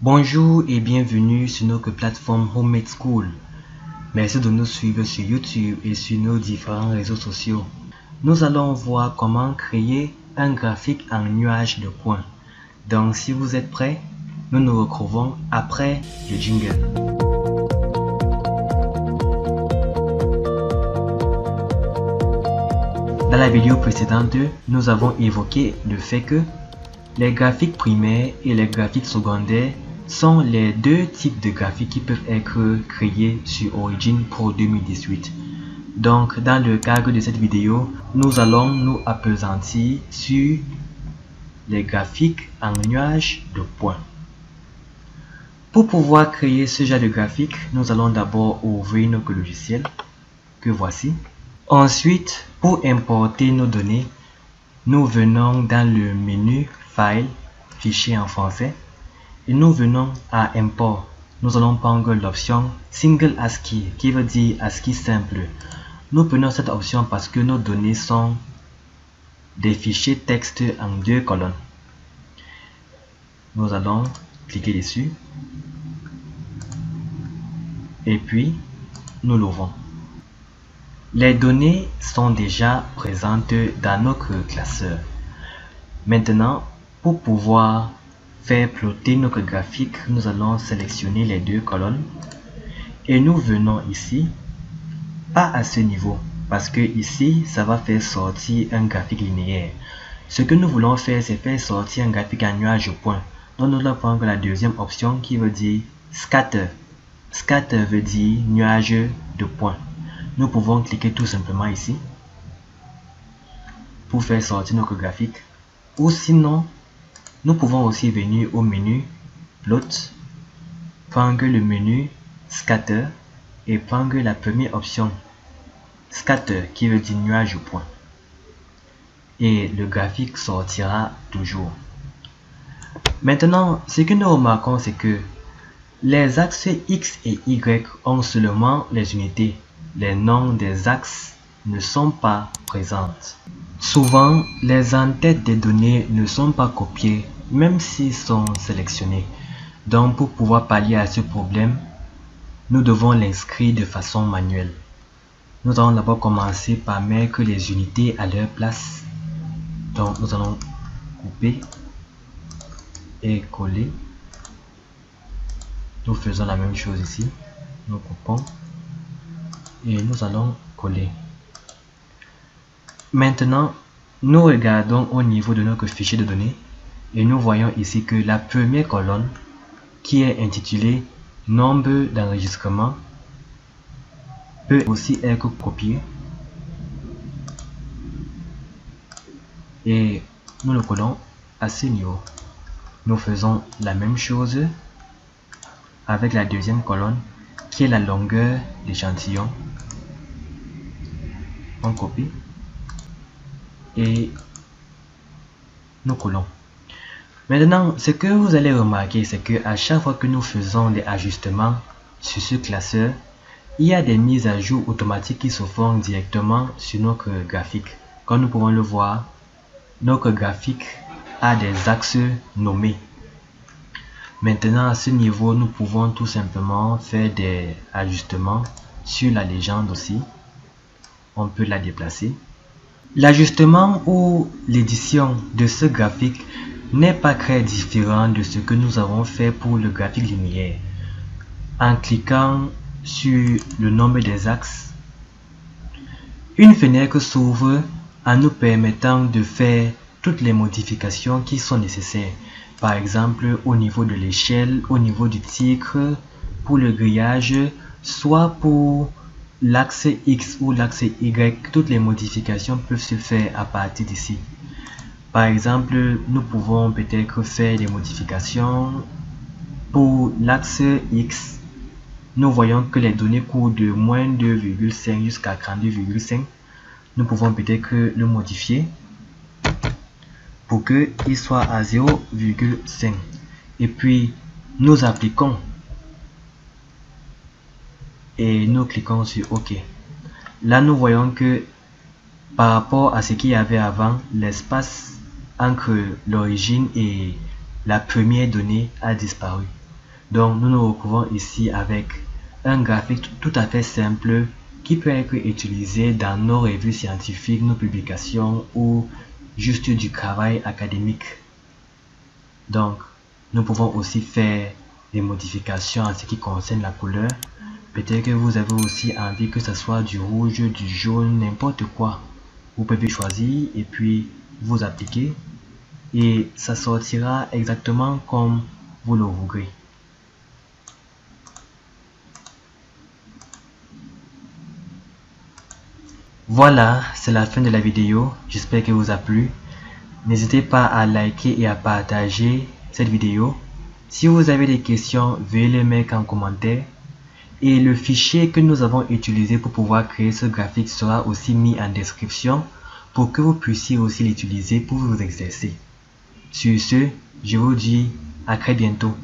Bonjour et bienvenue sur notre plateforme Homemade School. Merci de nous suivre sur YouTube et sur nos différents réseaux sociaux. Nous allons voir comment créer un graphique en nuage de points. Donc si vous êtes prêts, nous nous retrouvons après le jingle. Dans la vidéo précédente, nous avons évoqué le fait que les graphiques primaires et les graphiques secondaires sont les deux types de graphiques qui peuvent être créés sur Origin Pro 2018. Donc, dans le cadre de cette vidéo, nous allons nous appesantir sur les graphiques en nuage de points. Pour pouvoir créer ce genre de graphique, nous allons d'abord ouvrir notre logiciel que voici. Ensuite, pour importer nos données, nous venons dans le menu File, Fichier en français, et nous venons à Import. Nous allons prendre l'option Single ASCII, qui veut dire ASCII simple. Nous prenons cette option parce que nos données sont des fichiers texte en 2 colonnes. Nous allons cliquer dessus et puis nous l'ouvrons. Les données sont déjà présentes dans notre classeur. Maintenant, pour pouvoir faire plotter notre graphique, nous allons sélectionner les 2 colonnes et nous venons ici, pas à ce niveau, parce que ici, ça va faire sortir un graphique linéaire. Ce que nous voulons faire, c'est faire sortir un graphique en nuage de points. Donc, nous allons prendre la deuxième option qui veut dire Scatter. Scatter veut dire nuage de points. Nous pouvons cliquer tout simplement ici pour faire sortir notre graphique. Ou sinon, nous pouvons aussi venir au menu Plot, prendre le menu Scatter et prendre la première option Scatter qui veut dire nuage de points. Et le graphique sortira toujours. Maintenant, ce que nous remarquons, c'est que les axes X et Y ont seulement les unités. Les noms des axes ne sont pas présentes. Souvent, les entêtes des données ne sont pas copiées, même s'ils sont sélectionnés. Donc, pour pouvoir pallier à ce problème, nous devons l'inscrire de façon manuelle. Nous allons d'abord commencer par mettre les unités à leur place. Donc, nous allons couper et coller. Nous faisons la même chose ici. Nous coupons et nous allons coller. Maintenant, nous regardons au niveau de notre fichier de données et nous voyons ici que la première colonne qui est intitulée nombre d'enregistrement peut aussi être copiée et nous le collons à ce niveau. Nous faisons la même chose avec la deuxième colonne qui est la longueur d'échantillon. On copie et nous collons. Maintenant, ce que vous allez remarquer, c'est que à chaque fois que nous faisons des ajustements sur ce classeur, il y a des mises à jour automatiques qui se font directement sur notre graphique. Comme nous pouvons le voir, notre graphique a des axes nommés. Maintenant, à ce niveau, nous pouvons tout simplement faire des ajustements sur la légende aussi. On peut la déplacer. L'ajustement ou l'édition de ce graphique n'est pas très différent de ce que nous avons fait pour le graphique linéaire. En cliquant sur le nombre des axes, une fenêtre s'ouvre en nous permettant de faire toutes les modifications qui sont nécessaires. Par exemple, au niveau de l'échelle, au niveau du titre, pour le grillage, soit pour l'axe X ou l'axe Y, toutes les modifications peuvent se faire à partir d'ici. Par exemple, nous pouvons peut-être faire des modifications pour l'axe X. Nous voyons que les données courent de moins 2,5 jusqu'à 32,5. Nous pouvons peut-être le modifier pour qu'il soit à 0,5. Et puis, nous appliquons et nous cliquons sur OK. Là, nous voyons que par rapport à ce qu'il y avait avant, l'espace entre l'origine et la première donnée a disparu. Donc nous nous retrouvons ici avec un graphique tout à fait simple qui peut être utilisé dans nos revues scientifiques, nos publications ou juste du travail académique. Donc nous pouvons aussi faire des modifications en ce qui concerne la couleur. Peut-être que vous avez aussi envie que ce soit du rouge, du jaune, n'importe quoi. Vous pouvez choisir et puis vous appliquer et ça sortira exactement comme vous le voudrez. Voilà, c'est la fin de la vidéo. J'espère qu'elle vous a plu. N'hésitez pas à liker et à partager cette vidéo. Si vous avez des questions, veuillez les mettre en commentaire. Et le fichier que nous avons utilisé pour pouvoir créer ce graphique sera aussi mis en description pour que vous puissiez aussi l'utiliser pour vous exercer. Sur ce, je vous dis à très bientôt.